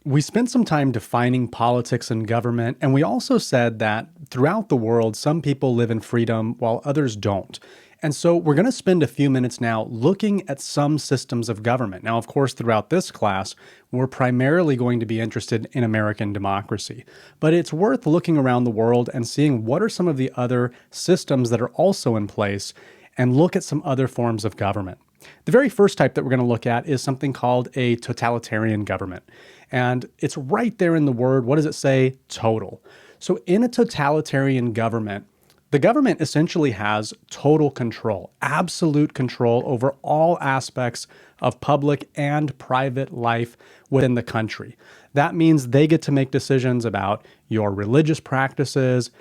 We spent some time defining politics and government, and we also said that throughout the world, some people live in freedom while others don't. And so we're going to spend a few minutes now looking at some systems of government. Now, of course, throughout this class, we're primarily going to be interested in American democracy, but it's worth looking around the world and seeing what are some of the other systems that are also in place and look at some other forms of government. The very first type that we're going to look at is something called a totalitarian government. And it's right there in the word. What does it say? Total. So in a totalitarian government, the government essentially has total control, absolute control over all aspects of public and private life within the country. That means they get to make decisions about your religious practices,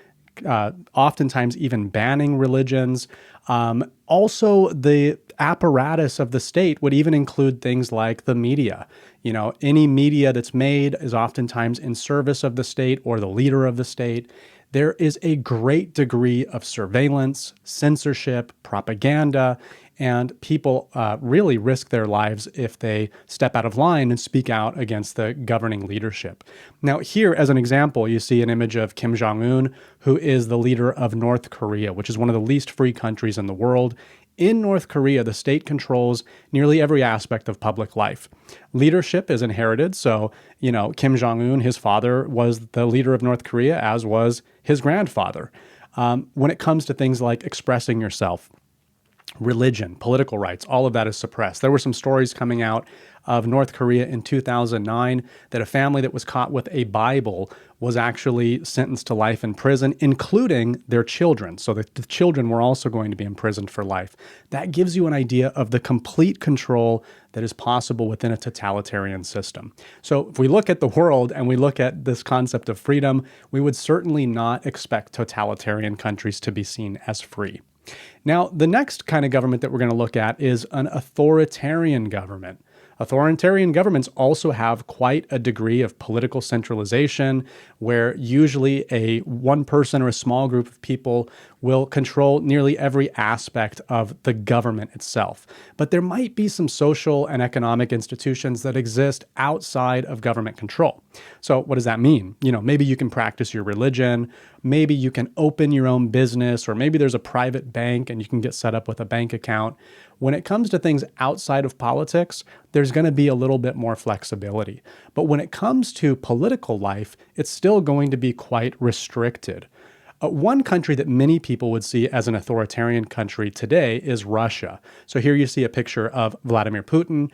oftentimes even banning religions. Also, the apparatus of the state would even include things like the media. You know, any media that's made is oftentimes in service of the state or the leader of the state. There is a great degree of surveillance, censorship, propaganda, and people really risk their lives if they step out of line and speak out against the governing leadership. Now, here, as an example, you see an image of Kim Jong-un, who is the leader of North Korea, which is one of the least free countries in the world. In North Korea, the state controls nearly every aspect of public life. Leadership is inherited. So, Kim Jong-un, his father, was the leader of North Korea, as was his grandfather. When it comes to things like expressing yourself, religion, political rights, all of that is suppressed. There were some stories coming out of North Korea in 2009 that a family that was caught with a Bible was actually sentenced to life in prison, including their children. So the children were also going to be imprisoned for life. That gives you an idea of the complete control that is possible within a totalitarian system. So if we look at the world and we look at this concept of freedom, we would certainly not expect totalitarian countries to be seen as free. Now, the next kind of government that we're going to look at is an authoritarian government. Authoritarian governments also have quite a degree of political centralization, where usually one person or a small group of people will control nearly every aspect of the government itself. But there might be some social and economic institutions that exist outside of government control. So what does that mean? Maybe you can practice your religion, maybe you can open your own business, or maybe there's a private bank and you can get set up with a bank account. When it comes to things outside of politics, there's going to be a little bit more flexibility. But when it comes to political life, it's still going to be quite restricted. One country that many people would see as an authoritarian country today is Russia. So here you see a picture of Vladimir Putin.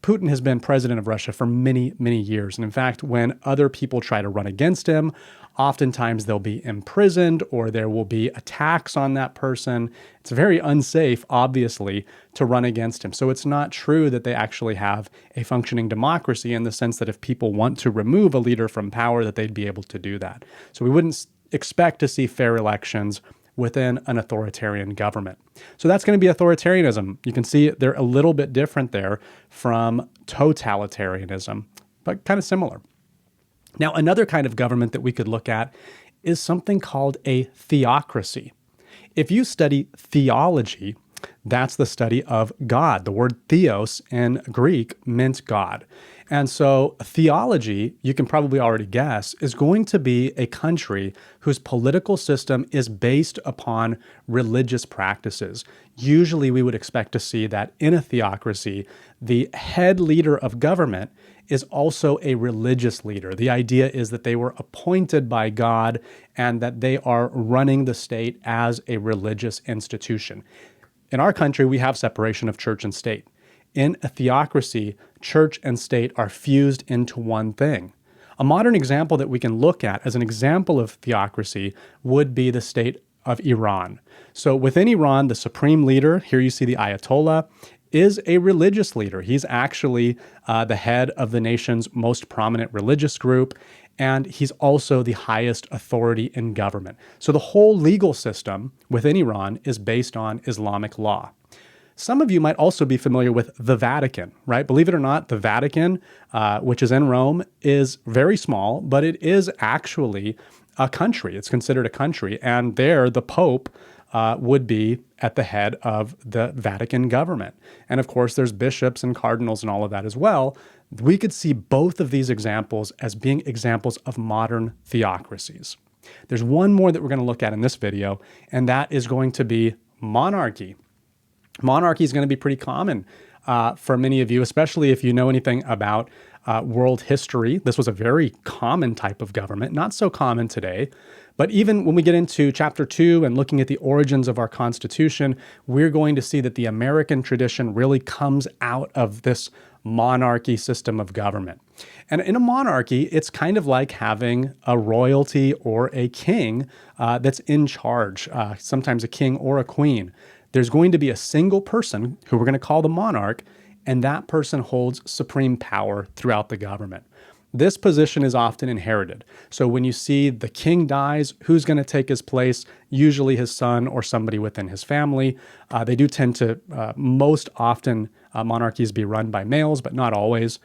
Putin has been president of Russia for many, many years. And in fact, when other people try to run against him, oftentimes they'll be imprisoned or there will be attacks on that person. It's very unsafe, obviously, to run against him. So it's not true that they actually have a functioning democracy in the sense that if people want to remove a leader from power, that they'd be able to do that. So we wouldn't expect to see fair elections within an authoritarian government. So that's going to be authoritarianism. You can see they're a little bit different there from totalitarianism, but kind of similar. Now, another kind of government that we could look at is something called a theocracy. If you study theology, that's the study of God. The word theos in Greek meant God. And so theology, you can probably already guess, is going to be a country whose political system is based upon religious practices. Usually we would expect to see that in a theocracy, the head leader of government is also a religious leader. The idea is that they were appointed by God and that they are running the state as a religious institution. In our country, we have separation of church and state. In a theocracy, church and state are fused into one thing. A modern example that we can look at as an example of theocracy would be the state of Iran. So within Iran, the supreme leader, here you see the Ayatollah, is a religious leader. He's actually the head of the nation's most prominent religious group, and he's also the highest authority in government. So the whole legal system within Iran is based on Islamic law. Some of you might also be familiar with the Vatican, right? Believe it or not, the Vatican, which is in Rome, is very small, but it is actually a country. It's considered a country. And there, the Pope would be at the head of the Vatican government. And of course, there's bishops and cardinals and all of that as well. We could see both of these examples as being examples of modern theocracies. There's one more that we're going to look at in this video, and that is going to be monarchy. Monarchy is going to be pretty common for many of you, especially if you know anything about world history. This was a very common type of government, not so common today. But even when we get into chapter 2 and looking at the origins of our Constitution, we're going to see that the American tradition really comes out of this monarchy system of government. And in a monarchy, it's kind of like having a royalty or a king that's in charge, sometimes a king or a queen. There's going to be a single person who we're going to call the monarch, and that person holds supreme power throughout the government. This position is often inherited. So when you see the king dies, who's going to take his place? Usually his son or somebody within his family. They do tend to, most often, monarchies be run by males, but not always.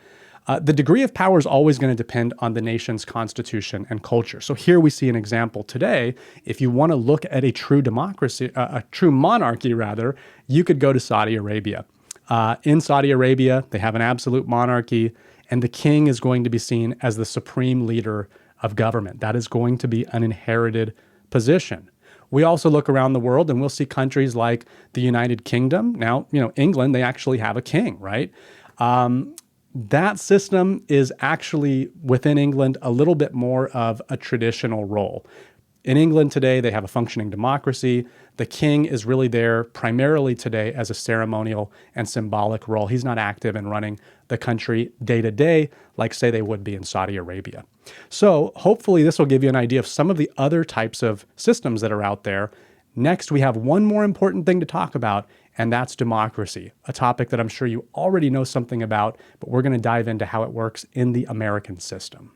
The degree of power is always going to depend on the nation's constitution and culture. So here we see an example today. If you want to look at a true democracy, a true monarchy rather, you could go to Saudi Arabia. In Saudi Arabia, they have an absolute monarchy, and the king is going to be seen as the supreme leader of government. That is going to be an inherited position. We also look around the world and we'll see countries like the United Kingdom. Now, England, they actually have a king, right? That system is actually within England a little bit more of a traditional role. In England today, they have a functioning democracy. The king is really there primarily today as a ceremonial and symbolic role. He's not active in running the country day to day like, say, they would be in Saudi Arabia. So hopefully this will give you an idea of some of the other types of systems that are out there. Next, we have one more important thing to talk about, and that's democracy, a topic that I'm sure you already know something about, but we're going to dive into how it works in the American system.